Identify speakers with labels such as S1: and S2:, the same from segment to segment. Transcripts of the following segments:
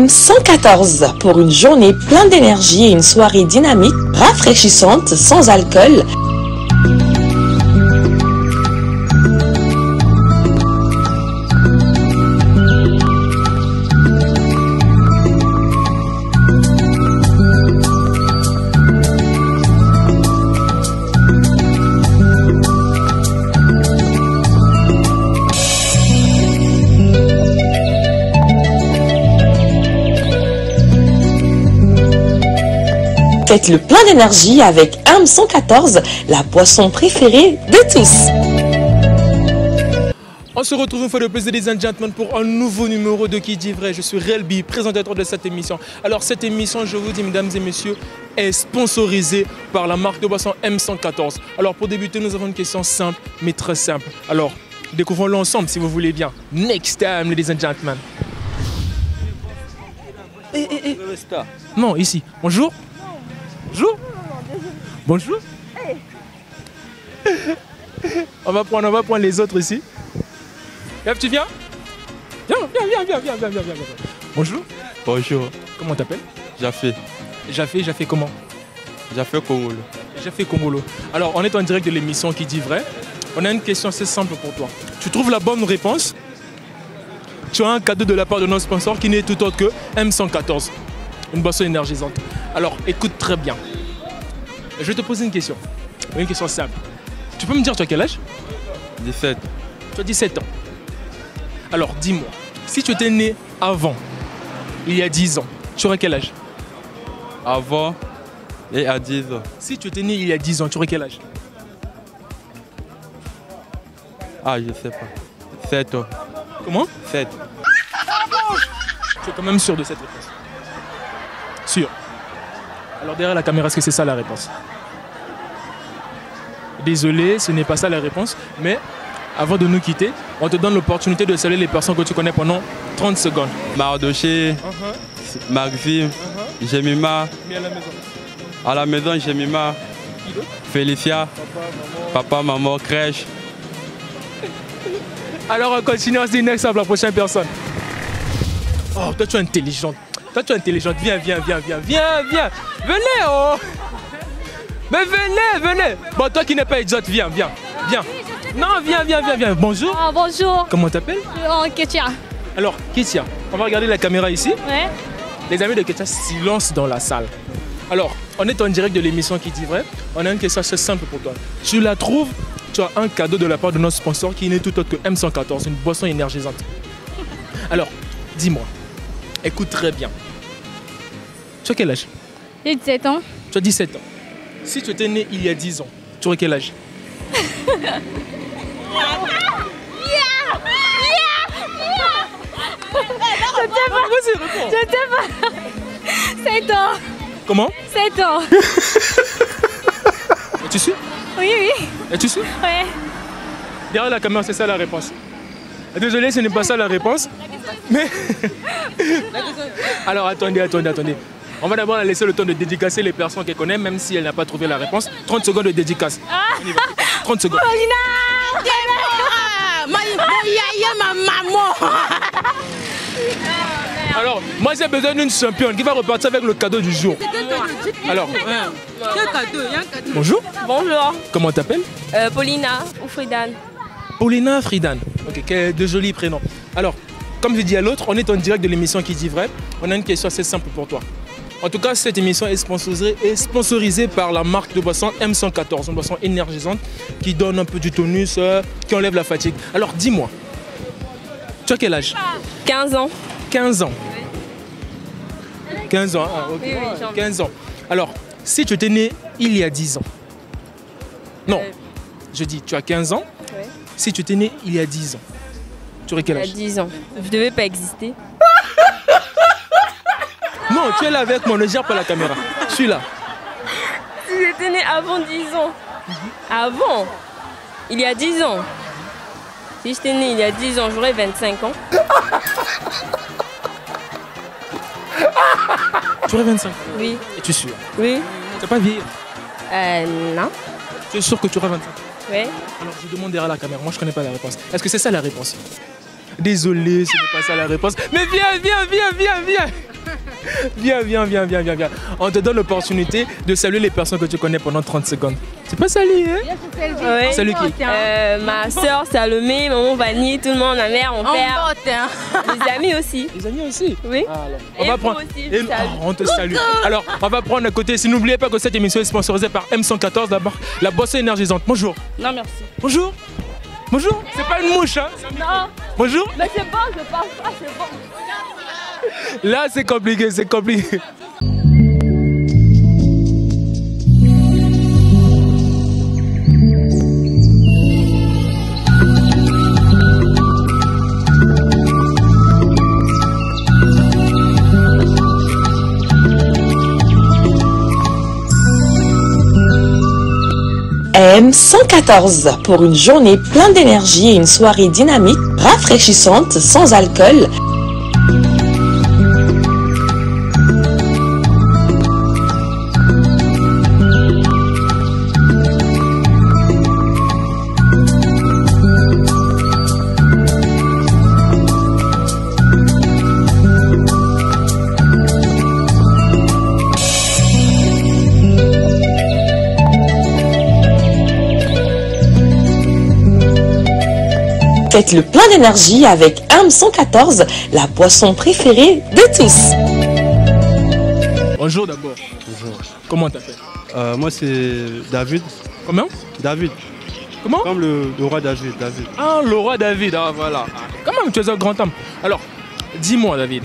S1: M114 pour une journée pleine d'énergie et une soirée dynamique, rafraîchissante, sans alcool. Faites le plein d'énergie avec M114, la boisson préférée de tous.
S2: On se retrouve une fois de plus, ladies and gentlemen, pour un nouveau numéro de Qui dit vrai. Je suis Relby, présentateur de cette émission. Alors cette émission, je vous dis, mesdames et messieurs, est sponsorisée par la marque de boisson M114. Alors pour débuter, nous avons une question simple, mais très simple. Alors, découvrons-le ensemble si vous voulez bien. Next time, ladies and gentlemen. Non, ici. Bonjour. Bonjour. Bonjour. On va prendre les autres ici. Yves, tu viens? Viens. Bonjour.
S3: Bonjour.
S2: Comment t'appelles?
S3: Jafé.
S2: Jafé comment?
S3: Jafé Congolo.
S2: Jafé Congolo. Alors, on est en direct de l'émission Qui dit vrai. On a une question assez simple pour toi. Tu trouves la bonne réponse? Tu as un cadeau de la part de notre sponsor qui n'est tout autre que M114. Une boisson énergisante. Alors, écoute très bien. Je vais te poser une question. Une question simple. Tu peux me dire tu as quel âge?
S3: 17.
S2: Tu as 17 ans. Alors, dis-moi, si tu étais né avant, il y a 10 ans, tu aurais quel âge?
S3: Avant et à 10 ans.
S2: Si tu étais né il y a 10 ans, tu aurais quel âge?
S3: Ah, je sais pas. 7 ans.
S2: Comment?
S3: 7.
S2: Tu es quand même sûr de cette réponse? Sûr. Alors derrière la caméra, est-ce que c'est ça la réponse? Désolé, ce n'est pas ça la réponse, mais avant de nous quitter, on te donne l'opportunité de saluer les personnes que tu connais pendant 30 secondes.
S3: Mardoché, Maxime, Jemima.
S2: Mais à la maison.
S3: À la maison, Jemima.
S2: Qui d'autre?
S3: Félicia. Papa, maman, crèche.
S2: Alors on continue, on se dit next à la prochaine personne. Oh, toi tu es intelligente. Toi tu es intelligente. Viens. Venez, oh. Mais venez. Bon, toi qui n'es pas idiote, viens. Non, viens. Bonjour.
S4: Ah, bonjour.
S2: Comment t'appelles?
S4: Ketia.
S2: Alors, Ketia, on va regarder la caméra ici.
S4: Ouais.
S2: Les amis de Ketia, silence dans la salle. Alors, on est en direct de l'émission Qui dit vrai. On a une question assez simple pour toi. Tu la trouves? Tu as un cadeau de la part de notre sponsor qui n'est tout autre que M114, une boisson énergisante. Alors, dis-moi, écoute très bien. Tu as quel âge?
S4: J'ai 17 ans.
S2: Tu as 17 ans. Si tu étais né il y a 10 ans, tu aurais quel âge?
S4: Je sais pas. 7 ans.
S2: Comment?
S4: 7 ans.
S2: Es-tu sûr?
S4: Oui.
S2: Es-tu sûr?
S4: Ouais.
S2: Derrière la caméra, c'est ça la réponse. Désolé, ce n'est pas ça la réponse. Mais... Alors, attendez. On va d'abord la laisser le temps de dédicacer les personnes qu'elle connaît, même si elle n'a pas trouvé la réponse. 30 secondes de dédicace. On y va. 30 secondes. Alors, moi j'ai besoin d'une championne qui va repartir avec le cadeau du jour. Alors, bonjour.
S5: Bonjour.
S2: Comment t'appelles?
S5: Paulina ou Fridan.
S2: Paulina Fridan. Ok, de jolis prénoms. Alors, comme je dis à l'autre, on est en direct de l'émission Qui dit vrai. On a une question assez simple pour toi. En tout cas, cette émission est sponsorisée par la marque de boisson M114, une boisson énergisante qui donne un peu du tonus, qui enlève la fatigue. Alors, dis-moi, tu as quel âge?
S5: 15 ans.
S2: 15 ans. 15 ans, ah, ok.
S5: Oui,
S2: 15 ans. Alors, si tu étais né il y a 10 ans. Non, je dis, tu as 15 ans.
S5: Ouais.
S2: Si tu étais né il y a 10 ans, tu aurais quel âge?
S5: Il y a 10 ans. Je devais pas exister.
S2: Non, tu es là avec moi, ne gère pas la caméra. Je suis là.
S5: Si j'étais né avant 10 ans. Avant? Il y a 10 ans. Si j'étais né il y a 10 ans, j'aurais 25 ans.
S2: Tu aurais 25 ans?
S5: Oui.
S2: Es-tu sûr?
S5: Oui.
S2: Tu n'as pas vieilli?
S5: Non.
S2: Tu es sûr que tu aurais 25 ans?
S5: Oui.
S2: Alors je demande derrière la caméra, moi je connais pas la réponse. Est-ce que c'est ça la réponse? Désolé, ce n'est pas ça la réponse. Mais viens. Bien. On te donne l'opportunité de saluer les personnes que tu connais pendant 30 secondes. Tu peux saluer, hein?
S5: Oui.
S2: Salut qui?
S5: Ma soeur Salomé, maman Vanille, tout le monde, ma mère, mon père. Les amis aussi.
S2: Les amis aussi?
S5: Oui.
S2: Alors,
S5: Et
S2: on va
S5: vous
S2: prendre.
S5: aussi,
S2: Et-
S5: je salue.
S2: on te salue. Alors, on va prendre à côté. Si n'oubliez pas que cette émission est sponsorisée par M114, d'abord la boisson énergisante. Bonjour.
S5: Non, merci.
S2: Bonjour. Bonjour. C'est pas une mouche, hein?
S5: Non,
S2: Bonjour.
S5: mais c'est bon, je parle pas, c'est bon.
S2: Là, c'est compliqué, c'est compliqué.
S1: M114 pour une journée pleine d'énergie et une soirée dynamique, rafraîchissante, sans alcool. Faites le plein d'énergie avec M114, la boisson préférée de tous.
S2: Bonjour d'abord.
S3: Bonjour.
S2: Comment t'as fait?
S3: Moi c'est David.
S2: Comment?
S3: David.
S2: Comment?
S3: Comme le roi David.
S2: Ah, le roi David, ah voilà. Quand même, tu es un grand homme. Alors, dis-moi David.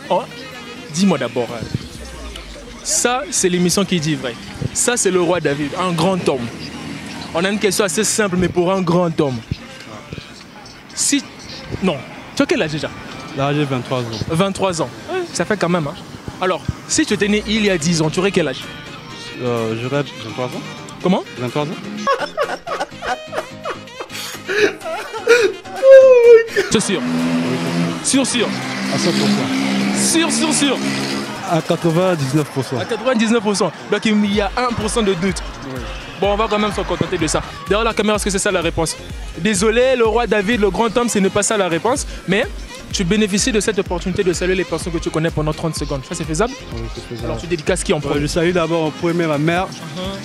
S2: Oh, dis-moi d'abord. Ça, c'est l'émission qui dit vrai. Ça, c'est le roi David, un grand homme. On a une question assez simple, mais pour un grand homme. Si... Non. Tu as quel âge déjà?
S3: Là j'ai 23 ans.
S2: 23 ans. Ça fait quand même, hein. Alors, si tu étais né il y a 10 ans, tu aurais quel âge?
S3: J'aurais 23 ans.
S2: Comment?
S3: 23 ans.
S2: C'est sûr. Sûr.
S3: À 100%.
S2: Sûr.
S3: À 99%.
S2: À 99%. Donc il y a 1% de doute.
S3: Oui.
S2: Bon, on va quand même se contenter de ça. Derrière la caméra, est-ce que c'est ça la réponse? Désolé, le roi David, le grand homme, ce n'est pas ça la réponse. Mais tu bénéficies de cette opportunité de saluer les personnes que tu connais pendant 30 secondes. Ça, c'est faisable?
S3: Oui, c'est faisable.
S2: Alors tu dédicaces qui en premier?
S3: Je salue d'abord en premier ma mère.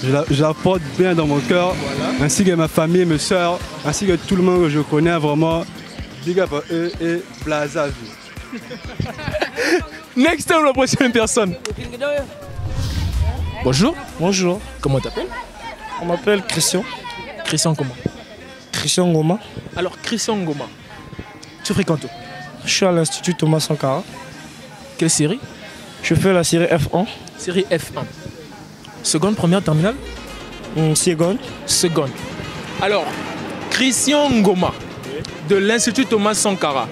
S3: Je la porte bien dans mon cœur.
S2: Voilà.
S3: Ainsi que ma famille, mes soeurs, ainsi que tout le monde que je connais vraiment. Big up à eux et Plaza Vie.
S2: Next time, la prochaine personne. Bonjour.
S6: Bonjour,
S2: Comment t'appelles?
S6: on m'appelle Christian.
S2: Christian comment?
S6: Christian Ngoma.
S2: Alors, Christian Ngoma, tu fréquentes où?
S6: Je suis à l'Institut Thomas Sankara.
S2: Quelle série?
S6: Je fais la série F1,
S2: Série F1. Seconde, première, terminale?
S6: seconde.
S2: Seconde. Alors, Christian Ngoma, de l'Institut Thomas Sankara,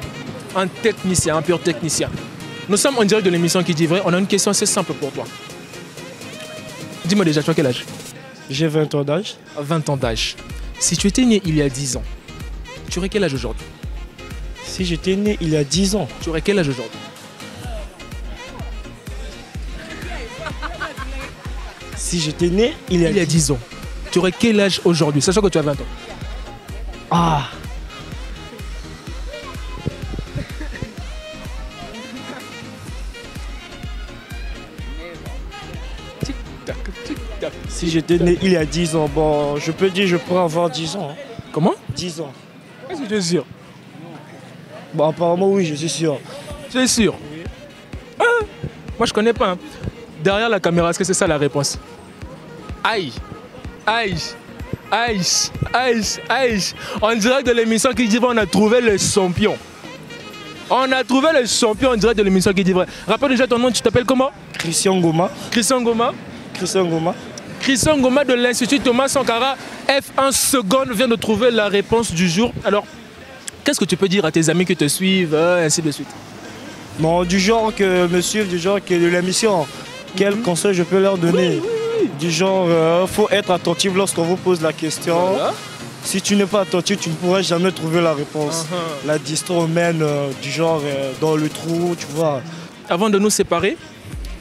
S2: un technicien, un pur technicien. Nous sommes en direct de l'émission qui dit vrai. On a une question assez simple pour toi. Dis-moi déjà, tu as quel âge?
S6: J'ai 20 ans d'âge.
S2: 20 ans d'âge. Si tu étais né il y a 10 ans, tu aurais quel âge aujourd'hui?
S6: Si j'étais né il y a 10 ans,
S2: Tu aurais quel âge aujourd'hui?
S6: si j'étais né il y a,
S2: Il y a 10 ans. Tu aurais quel âge aujourd'hui, sachant que tu as 20 ans?
S6: Ah,
S2: Tic-tac, tic-tac.
S6: si j'étais né il y a 10 ans, bon, je peux dire je pourrais avoir 10 ans.
S2: Comment?
S6: 10 ans.
S2: Est-ce que tu es sûr?
S6: Bon, apparemment oui, je suis sûr.
S2: Tu es sûr? Ah, moi je connais pas. Hein. Derrière la caméra, est-ce que c'est ça la réponse? Aïe, aïe, aïe, aïe, aïe. En direct de l'émission qui dit vrai, on a trouvé le champion. On a trouvé le champion en direct de l'émission qui dit vrai. Rappelle déjà ton nom, tu t'appelles comment?
S6: Christian Ngoma.
S2: Christian Ngoma.
S6: Christian Ngoma.
S2: Christian Ngoma de l'Institut Thomas Sankara, F1 seconde, vient de trouver la réponse du jour. Alors, qu'est-ce que tu peux dire à tes amis qui te suivent, ainsi de suite?
S6: Bon, du genre que me suivent, du genre que de l'émission. Quel conseil je peux leur donner? Du genre, faut être attentif lorsqu'on vous pose la question.
S2: Voilà.
S6: Si tu n'es pas attentif, tu ne pourras jamais trouver la réponse. La distro mène du genre dans le trou, tu vois.
S2: Avant de nous séparer,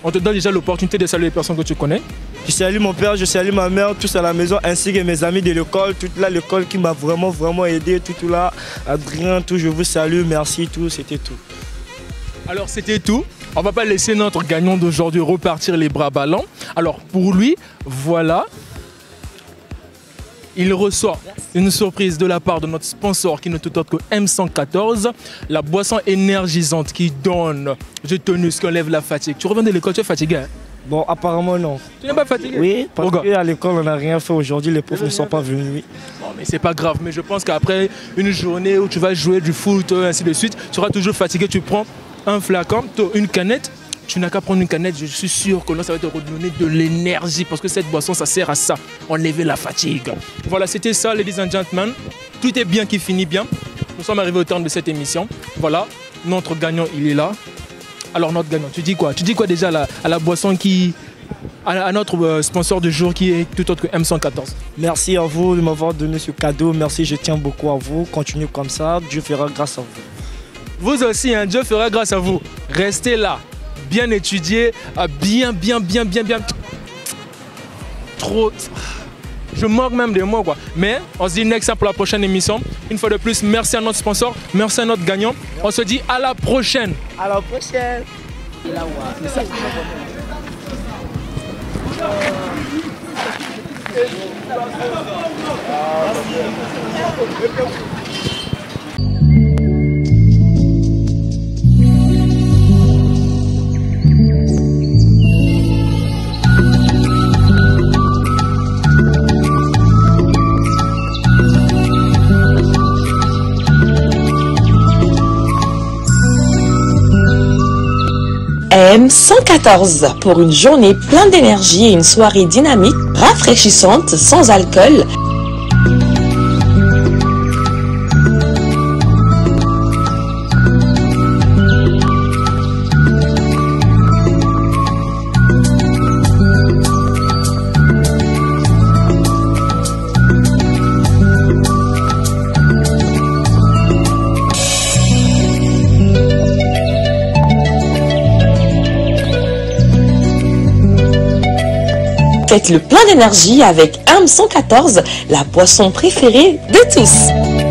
S2: on te donne déjà l'opportunité de saluer les personnes que tu connais.
S6: Je salue mon père, je salue ma mère, tous à la maison, ainsi que mes amis de l'école, toute là, l'école qui m'a vraiment aidé, tout là. Adrien, tout, je vous salue, merci, tout, c'était tout.
S2: Alors c'était tout. On va pas laisser notre gagnant d'aujourd'hui repartir les bras ballants. Alors pour lui, voilà. Il reçoit une surprise de la part de notre sponsor qui n'est tout autre que M114, la boisson énergisante qui donne, je tenus, qui enlève la fatigue. Tu reviens de l'école, tu es fatigué hein?
S6: Bon, apparemment non.
S2: Tu n'es pas fatigué?
S6: Oui, parce qu'à l'école on n'a rien fait aujourd'hui, les profs ne sont pas venus.
S2: Bon, mais c'est pas grave, mais je pense qu'après une journée où tu vas jouer du foot, ainsi de suite, tu seras toujours fatigué, tu prends un flacon, une canette. Tu n'as qu'à prendre une canette, je suis sûr que là, ça va te redonner de l'énergie parce que cette boisson, ça sert à ça, enlever la fatigue. Voilà, c'était ça, ladies and gentlemen. Tout est bien qui finit bien. Nous sommes arrivés au terme de cette émission. Voilà, notre gagnant, il est là. Alors, notre gagnant, tu dis quoi? Tu dis quoi déjà à la boisson qui... à notre sponsor du jour qui est tout autre que M114?
S6: Merci à vous de m'avoir donné ce cadeau. Merci, je tiens beaucoup à vous. Continuez comme ça, Dieu fera grâce à vous.
S2: Vous aussi, hein, Dieu fera grâce à vous. Restez là. Bien étudié, bien. Trop. Je manque même de mots quoi. Mais on se dit next time pour la prochaine émission. Une fois de plus, merci à notre sponsor, merci à notre gagnant. On se dit à la prochaine.
S6: À la prochaine.
S1: M114 pour une journée pleine d'énergie et une soirée dynamique, rafraîchissante, sans alcool. Faites le plein d'énergie avec M114, la boisson préférée de tous.